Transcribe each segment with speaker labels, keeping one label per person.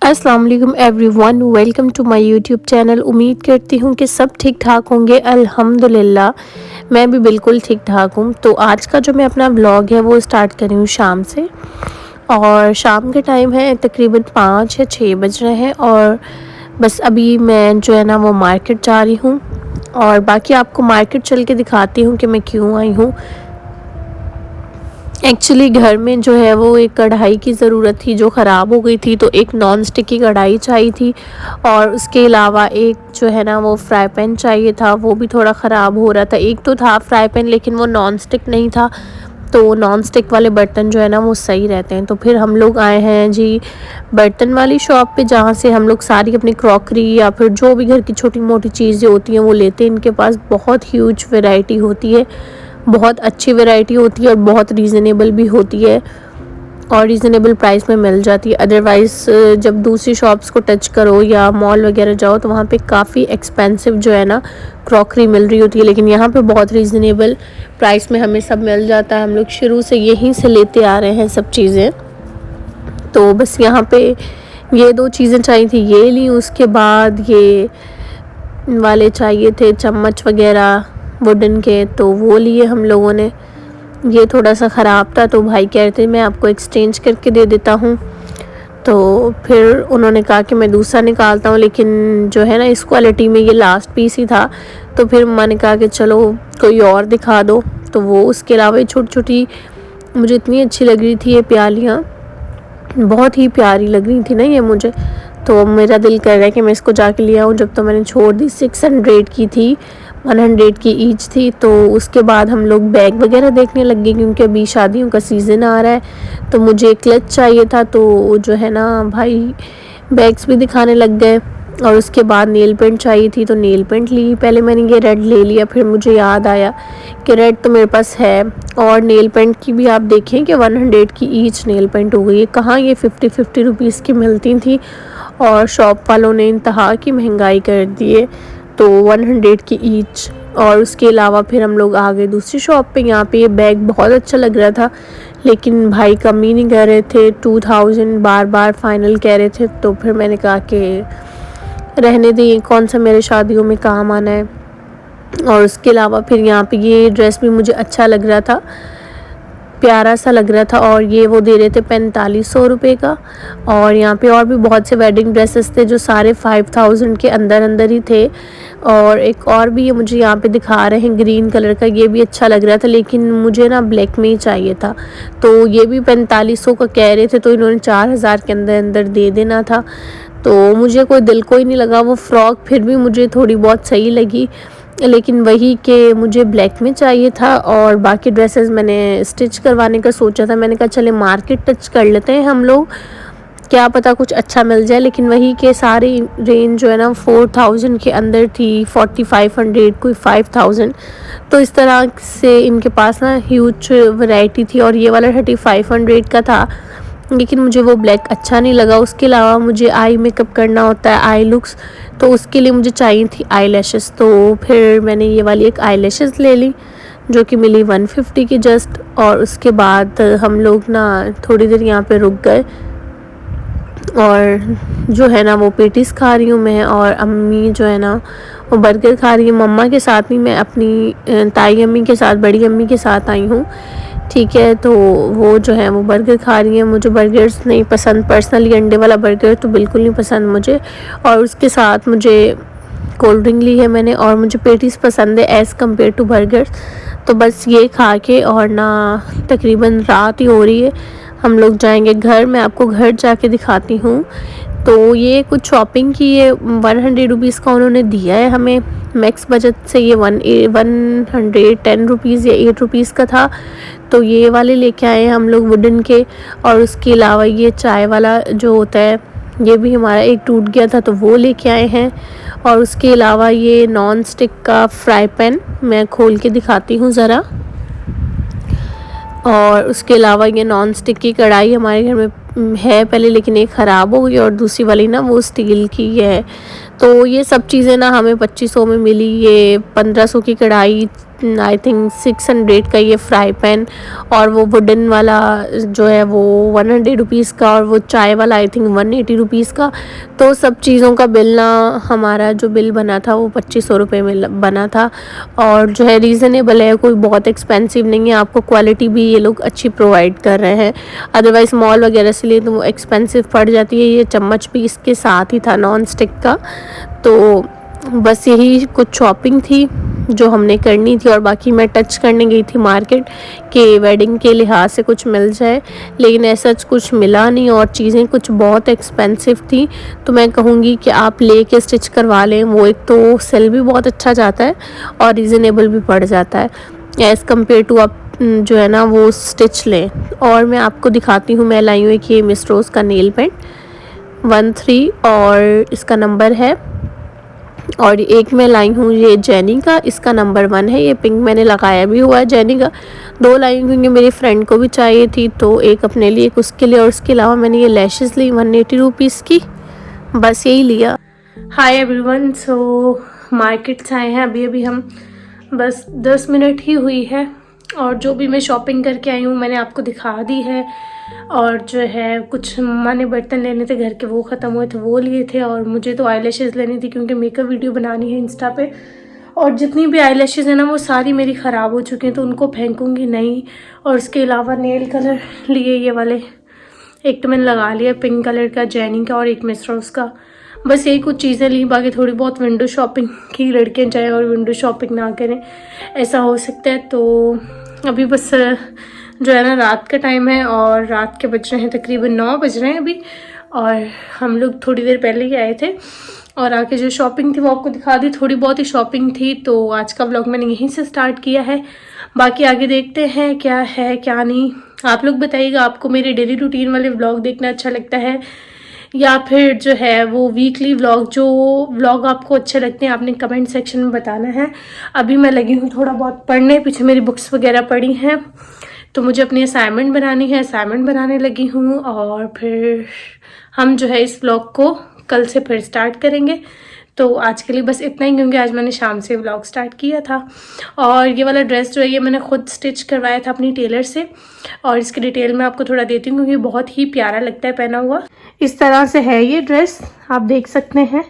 Speaker 1: अस्सलाम वालेकुम everyone, welcome to my YouTube channel. उम्मीद करती हूँ कि सब ठीक ठाक होंगे। अल्हम्दुलिल्लाह मैं भी बिल्कुल ठीक ठाक हूँ। तो आज का जो मैं अपना व्लॉग है वो स्टार्ट कर रही हूँ शाम से, और शाम के टाइम है तकरीबन 5 या 6 बज रहे हैं। और बस अभी मैं जो है ना वो मार्केट जा रही हूँ, और बाकी आपको मार्केट चल के दिखाती हूँ कि मैं क्यों आई हूँ। एक्चुअली घर में जो है वो एक कढ़ाई की ज़रूरत थी जो ख़राब हो गई थी, तो एक नॉन स्टिक की कढ़ाई चाहिए थी, और उसके अलावा एक जो है ना वो फ्राई पैन चाहिए था, वो भी थोड़ा ख़राब हो रहा था। एक तो था फ्राई पैन लेकिन वो नॉन स्टिक नहीं था, तो नॉन स्टिक वाले बर्तन जो है ना वो सही रहते हैं। तो फिर हम लोग आए हैं जी बर्तन वाली शॉप पे, जहाँ से हम लोग सारी अपनी क्रॉकरी या फिर जो भी घर की छोटी मोटी चीज़ें होती हैं वो लेते हैं। इनके पास बहुत ह्यूज वैरायटी होती है, बहुत अच्छी वैरायटी होती है और बहुत रीज़नेबल भी होती है, और रीज़नेबल प्राइस में मिल जाती है। अदरवाइज़ जब दूसरी शॉप्स को टच करो या मॉल वगैरह जाओ तो वहाँ पे काफ़ी एक्सपेंसिव जो है ना क्रॉकरी मिल रही होती है, लेकिन यहाँ पे बहुत रीज़नेबल प्राइस में हमें सब मिल जाता है। हम लोग शुरू से यहीं से लेते आ रहे हैं सब चीज़ें। तो बस यहाँ पे ये 2 चीज़ें चाहिए थी, ये ली। उसके बाद ये वाले चाहिए थे चम्मच वगैरह वुडन के, तो वो लिए हम लोगों ने। ये थोड़ा सा ख़राब था तो भाई कह रहे थे मैं आपको एक्सचेंज करके दे देता हूँ, तो फिर उन्होंने कहा कि मैं दूसरा निकालता हूँ, लेकिन जो है ना इस क्वालिटी में ये लास्ट पीस ही था। तो फिर मैंने कहा कि चलो कोई और दिखा दो। तो वो उसके अलावा छोटी छोटी मुझे इतनी अच्छी लग रही थी ये प्यालियाँ, बहुत ही प्यारी लग रही थी ना ये मुझे। तो मेरा दिल कर रहा है कि मैं इसको जाके ले आऊँ। जब तो मैंने छोड़ दी 600 की थी, 100 की ईच थी। तो उसके बाद हम लोग बैग वगैरह देखने लग गए, क्योंकि अभी शादियों का सीज़न आ रहा है। तो मुझे क्लच चाहिए था, तो जो है ना भाई बैग्स भी दिखाने लग गए। और उसके बाद नेल पेंट चाहिए थी, तो नेल पेंट ली। पहले मैंने ये रेड ले लिया, फिर मुझे याद आया कि रेड तो मेरे पास है। और नेल पेंट की भी आप देखें कि 100 की ईच नेल पेंट हो गई है। कहाँ ये 50-50 रुपीज़ की मिलती थी, और शॉप वालों ने इंतहा की महंगाई कर दी है, तो 100 की ईच। और उसके अलावा फिर हम लोग आ गए दूसरी शॉप पे। यहाँ पे ये बैग बहुत अच्छा लग रहा था, लेकिन भाई कम ही नहीं कर रहे थे, 2000 बार बार फाइनल कह रहे थे। तो फिर मैंने कहा कि रहने दें, कौन सा मेरे शादियों में काम आना है। और उसके अलावा फिर यहाँ पे ये ड्रेस भी मुझे अच्छा लग रहा था, प्यारा सा लग रहा था, और ये वो दे रहे थे 4500 रुपये का। और यहाँ पे और भी बहुत से वेडिंग ड्रेसेस थे जो सारे 5000 के अंदर अंदर ही थे। और एक और भी ये मुझे यहाँ पे दिखा रहे हैं ग्रीन कलर का, ये भी अच्छा लग रहा था, लेकिन मुझे ना ब्लैक में ही चाहिए था। तो ये भी 4500 का कह रहे थे, तो इन्होंने 4000 के अंदर अंदर दे देना था। तो मुझे कोई दिल को ही नहीं लगा। वो फ़्रॉक फिर भी मुझे थोड़ी बहुत सही लगी, लेकिन वही कि मुझे ब्लैक में चाहिए था। और बाकी ड्रेसेस मैंने स्टिच करवाने का सोचा था। मैंने कहा चले मार्केट टच कर लेते हैं हम लोग, क्या पता कुछ अच्छा मिल जाए। लेकिन वही के सारी रेंज जो है ना 4000 के अंदर थी, 4500, कोई 5000। तो इस तरह से इनके पास ना ह्यूज वैरायटी थी। और ये वाला 3500 का था, लेकिन मुझे वो ब्लैक अच्छा नहीं लगा। उसके अलावा मुझे आई मेकअप करना होता है, आई लुक्स, तो उसके लिए मुझे चाहिए थी आई लैशेस। तो फिर मैंने ये वाली एक आई लैशेस ले ली, जो कि मिली 150 की जस्ट। और उसके बाद हम लोग ना थोड़ी देर यहाँ पे रुक गए, और जो है ना वो पेटीज खा रही हूँ मैं, और अम्मी जो है ना वो बर्गर खा रही है। मम्मा के साथ नहीं, मैं अपनी ताई अम्मी के साथ, बड़ी अम्मी के साथ आई हूँ, ठीक है। तो वो जो है वो बर्गर खा रही है। मुझे बर्गर्स नहीं पसंद पर्सनली, अंडे वाला बर्गर तो बिल्कुल नहीं पसंद मुझे। और उसके साथ मुझे कोल्ड ड्रिंक ली है मैंने, और मुझे पेटीज पसंद है एज़ कम्पेयर टू बर्गर्स। तो बस ये खा के, और ना तकरीबन रात ही हो रही है, हम लोग जाएंगे घर। मैं आपको घर जाके दिखाती हूँ। तो ये कुछ शॉपिंग की है, 100 रुपीज़ का उन्होंने दिया है हमें। मैक्स बजट से ये 110 रुपीज़ या 8 रुपीज़ का था। तो ये वाले लेके आए हैं हम लोग वुडन के। और उसके अलावा ये चाय वाला जो होता है, ये भी हमारा एक टूट गया था, तो वो लेके आए हैं। और उसके अलावा ये नॉन स्टिक का फ्राई पैन मैं खोल के दिखाती हूँ ज़रा। और उसके अलावा ये नॉन स्टिक की कढ़ाई हमारे घर में है पहले, लेकिन एक ख़राब हो गई, और दूसरी वाली ना वो स्टील की है। तो ये सब चीज़ें ना हमें 2500 में मिली। ये 1500 की कढ़ाई आई थिंक 600 का ये फ्राई पैन, और वो वुडन वाला जो है वो 100 रुपीज़ का, और वो चाय वाला आई थिंक 180 रुपीज़ का। तो सब चीज़ों का बिल ना, हमारा जो बिल बना था वो 2500 रुपये में बना था, और जो है रीज़नेबल है, कोई बहुत एक्सपेंसिव नहीं है। आपको क्वालिटी भी ये लोग अच्छी प्रोवाइड कर रहे हैं, अदरवाइज़ मॉल वगैरह से लिए तो वो एक्सपेंसिव पड़ जाती है। ये चम्मच भी इसके साथ ही था नॉन स्टिक का। तो बस यही कुछ शॉपिंग थी जो हमने करनी थी, और बाकी मैं टच करने गई थी मार्केट के वेडिंग के लिहाज से कुछ मिल जाए, लेकिन ऐसा कुछ मिला नहीं, और चीज़ें कुछ बहुत एक्सपेंसिव थी। तो मैं कहूँगी कि आप ले के स्टिच करवा लें, वो एक तो सेल भी बहुत अच्छा जाता है और रीज़नेबल भी पड़ जाता है एज़ कम्पेयर टू आप जो है ना वो स्टिच लें। और मैं आपको दिखाती हूँ, मैं लाई हूँ एक ये मिस रोज़ का नेल पेंट 13 और इसका नंबर है, और एक मैं लाई हूँ ये जेनी का, इसका नंबर 1 है। ये पिंक मैंने लगाया भी हुआ है जेनी का। 2 लाई हूँ क्योंकि मेरी फ्रेंड को भी चाहिए थी, तो एक अपने लिए एक उसके लिए, और उसके अलावा मैंने ये लैशेज़ ली 180 रुपीज़ की, बस यही लिया। हाय एवरीवन, सो मार्केट से आए हैं अभी हम, बस 10 मिनट ही हुई है, और जो भी मैं शॉपिंग करके आई हूँ मैंने आपको दिखा दी है। और जो है कुछ मम्मा ने बर्तन लेने थे घर के, वो ख़त्म हुए थे, वो लिए थे, और मुझे तो आई लैशेज़ लेनी थी क्योंकि मेकअप वीडियो बनानी है इंस्टा पे। और जितनी भी आई लैशेज़ है ना वो सारी मेरी ख़राब हो चुकी हैं, तो उनको फेंकूँगी नहीं। और उसके अलावा नेल कलर लिए ये वाले, एक तो मैंने लगा लिया पिंक कलर का जेनी का, और एक मिस रोज़ का। बस यही कुछ चीज़ें ली, बाकी थोड़ी बहुत विंडो शॉपिंग की। लड़कियाँ चाहे और विंडो शॉपिंग ना करें, ऐसा हो सकता है। तो अभी बस जो है ना रात का टाइम है, और रात के बज रहे हैं तकरीबन 9 बज रहे हैं अभी, और हम लोग थोड़ी देर पहले ही आए थे। और आके जो शॉपिंग थी वो आपको दिखा दी, थोड़ी बहुत ही शॉपिंग थी। तो आज का व्लॉग मैंने यहीं से स्टार्ट किया है, बाकी आगे देखते हैं क्या है क्या नहीं। आप लोग बताइएगा, आपको मेरे डेली रूटीन वाले व्लॉग देखना अच्छा लगता है, या फिर जो है वो वीकली व्लॉग, जो व्लॉग आपको अच्छे लगते हैं आपने कमेंट सेक्शन में बताना है। अभी मैं लगी हूँ थोड़ा बहुत पढ़ने, पीछे मेरी बुक्स वगैरह पड़ी हैं, तो मुझे अपनी असाइनमेंट बनानी है, असाइनमेंट बनाने लगी हूँ। और फिर हम जो है इस व्लॉग को कल से फिर स्टार्ट करेंगे। तो आज के लिए बस इतना ही, क्योंकि आज मैंने शाम से व्लॉग स्टार्ट किया था। और ये वाला ड्रेस जो है ये मैंने खुद स्टिच करवाया था अपनी टेलर से, और इसकी डिटेल मैं आपको थोड़ा देती हूँ क्योंकि बहुत ही प्यारा लगता है पहना हुआ। इस तरह से है ये ड्रेस, आप देख सकते हैं।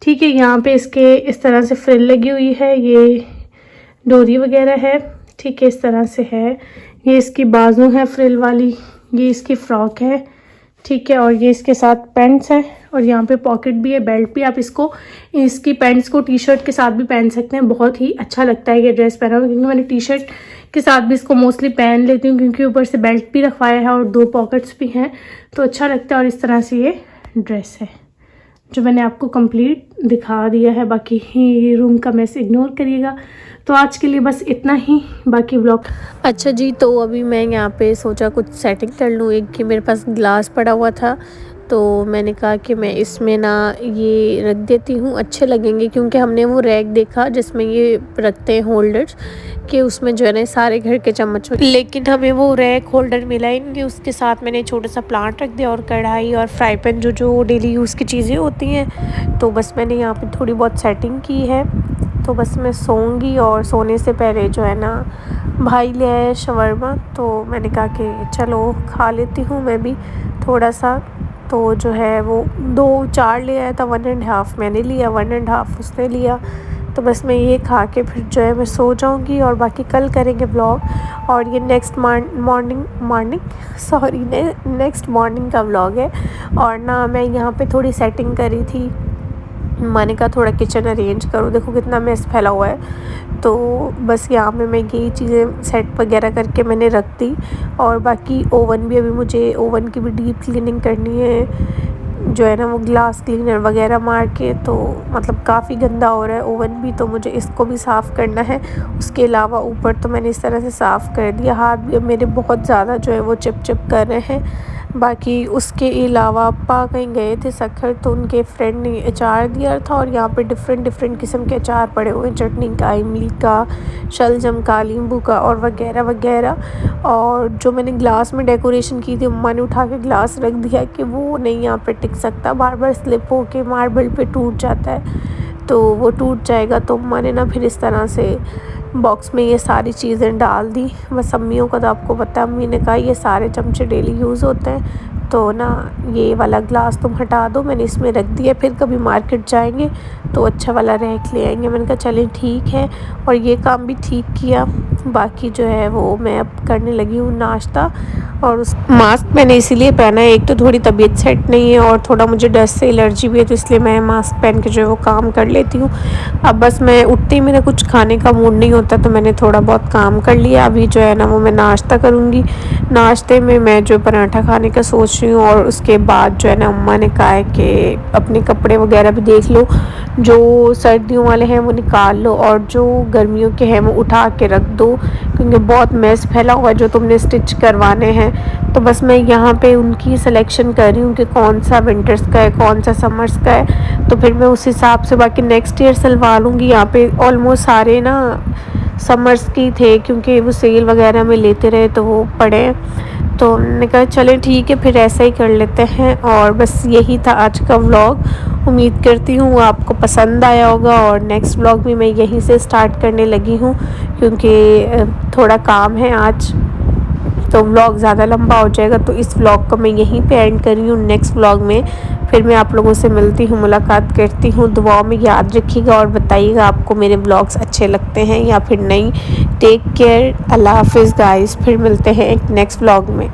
Speaker 1: ठीक है, यहाँ पे इसके इस तरह से फ्रिल लगी हुई है, ये डोरी वगैरह है। ठीक है, इस तरह से है। ये इसकी बाजू है फ्रिल वाली, ये इसकी फ्रॉक है। ठीक है, और ये इसके साथ पैंट्स हैं, और यहाँ पे पॉकेट भी है, बेल्ट भी। आप इसको इसकी पैंट्स को टी शर्ट के साथ भी पहन सकते हैं, बहुत ही अच्छा लगता है ये ड्रेस पहना हुआ, क्योंकि मैंने टी शर्ट के साथ भी इसको मोस्टली पहन लेती हूँ, क्योंकि ऊपर से बेल्ट भी रखवाया है और 2 पॉकेट्स भी हैं, तो अच्छा लगता है। और इस तरह से ये ड्रेस है जो मैंने आपको कंप्लीट दिखा दिया है, बाकी ही रूम का मैस इग्नोर करिएगा। तो आज के लिए बस इतना ही, बाकी व्लॉग। अच्छा जी, तो अभी मैं यहाँ पे सोचा कुछ सेटिंग कर लूँ। एक कि मेरे पास ग्लास पड़ा हुआ था, तो मैंने कहा कि मैं इसमें ना ये रख देती हूँ, अच्छे लगेंगे, क्योंकि हमने वो रैक देखा जिसमें ये रखते हैं होल्डर्स, कि उसमें जो है ना सारे घर के चम्मच, लेकिन हमें वो रैक होल्डर मिला ही नहीं। उसके साथ मैंने छोटा सा प्लांट रख दिया, और कढ़ाई और फ्राई पैन जो डेली यूज़ की चीज़ें होती हैं। तो बस मैंने यहाँ पे थोड़ी बहुत सेटिंग की है। तो बस मैं सोऊंगी, और सोने से पहले जो है ना भाई ले आया शवरमा, तो मैंने कहा कि चलो खा लेती हूँ मैं भी थोड़ा सा। तो जो है वो 2-4 ले आया था, 1.5 मैंने लिया, 1.5 उसने लिया। तो बस मैं ये खा के फिर जो है मैं सो जाऊंगी, और बाकी कल करेंगे व्लॉग। और ये नेक्स्ट मॉर्निंग का व्लॉग है। और ना मैं यहाँ पे थोड़ी सेटिंग करी थी, मैंने कहा थोड़ा किचन अरेंज करो, देखो कितना मेस फैला हुआ है। तो बस यहाँ पे मैं यही चीज़ें सेट वगैरह करके मैंने रख दी। और बाकी ओवन भी, अभी मुझे ओवन की भी डीप क्लीनिंग करनी है, जो है ना वो ग्लास क्लीनर वगैरह मार के, तो मतलब काफ़ी गंदा हो रहा है ओवन भी, तो मुझे इसको भी साफ़ करना है। उसके अलावा ऊपर तो मैंने इस तरह से साफ़ कर दिया, हाथ भी अब मेरे बहुत ज़्यादा जो है वो चिप कर रहे हैं। बाकी उसके अलावा पा कहीं गए थे सखर, तो उनके फ्रेंड ने अचार दिया था, और यहाँ पे डिफरेंट किस्म के अचार पड़े हुए हैं, चटनी का, इमली का, शलजम का, नींबू का, और वगैरह वगैरह। और जो मैंने ग्लास में डेकोरेशन की थी, मम्मा ने उठा के ग्लास रख दिया कि वो नहीं यहाँ पे टिक सकता, बार बार स्लिप होके मार्बल पे टूट जाता है, तो वो टूट जाएगा। तो मम्मा ने ना फिर इस तरह से बॉक्स में ये सारी चीज़ें डाल दी। बस अम्मियों का तो आपको पता है, अम्मी ने कहा ये सारे चमचे डेली यूज़ होते हैं तो ना ये वाला ग्लास तुम हटा दो, मैंने इसमें रख दिया, फिर कभी मार्केट जाएंगे तो अच्छा वाला रैक ले आएंगे। मैंने कहा चलें ठीक है, और ये काम भी ठीक किया। बाकी जो है वो मैं अब करने लगी हूँ नाश्ता। और उस मास्क मैंने इसीलिए पहना है, एक तो थोड़ी तबीयत सेट नहीं है और थोड़ा मुझे डस्ट से एलर्जी भी है, तो इसलिए मैं मास्क पहन के जो है वो काम कर लेती हूँ। अब बस मैं उठते ही मेरा कुछ खाने का मूड नहीं होता तो मैंने थोड़ा बहुत काम कर लिया। अभी जो है ना वो मैं नाश्ता करूँगी। नाश्ते में मैं जो पराठा खाने का सोच रही हूँ, और उसके बाद जो है ना अम्मा ने कहा है कि अपने कपड़े वगैरह भी देख लो, जो सर्दियों वाले हैं वो निकाल लो और जो गर्मियों के हैं वो उठा के रख दो, क्योंकि बहुत मैस फैला हुआ है जो तुमने स्टिच करवाने हैं। तो बस मैं यहाँ पे उनकी सिलेक्शन कर रही हूँ कि कौन सा विंटर्स का है, कौन सा समर्स का है, तो फिर मैं उस हिसाब से बाकी नेक्स्ट ईयर सिलवा लूँगी। यहाँ पे ऑलमोस्ट सारे ना समर्स की थे, क्योंकि वो सेल वगैरह में लेते रहे तो वो पड़े हैं। तो हमने कहा चले ठीक है, फिर ऐसा ही कर लेते हैं। और बस यही था आज का व्लॉग। उम्मीद करती हूँ आपको पसंद आया होगा, और नेक्स्ट व्लॉग भी मैं यहीं से स्टार्ट करने लगी हूँ, क्योंकि थोड़ा काम है आज तो व्लॉग ज़्यादा लंबा हो जाएगा। तो इस व्लॉग को मैं यहीं पे एंड कर रही हूँ। नेक्स्ट व्लॉग में फिर मैं आप लोगों से मिलती हूँ, मुलाकात करती हूँ। दुआओं में याद रखिएगा और बताइएगा आपको मेरे व्लॉग्स अच्छे लगते हैं या फिर नहीं। टेक केयर, अल्लाह हाफिज़ गाइस, फिर मिलते हैं एक नेक्स्ट व्लॉग में।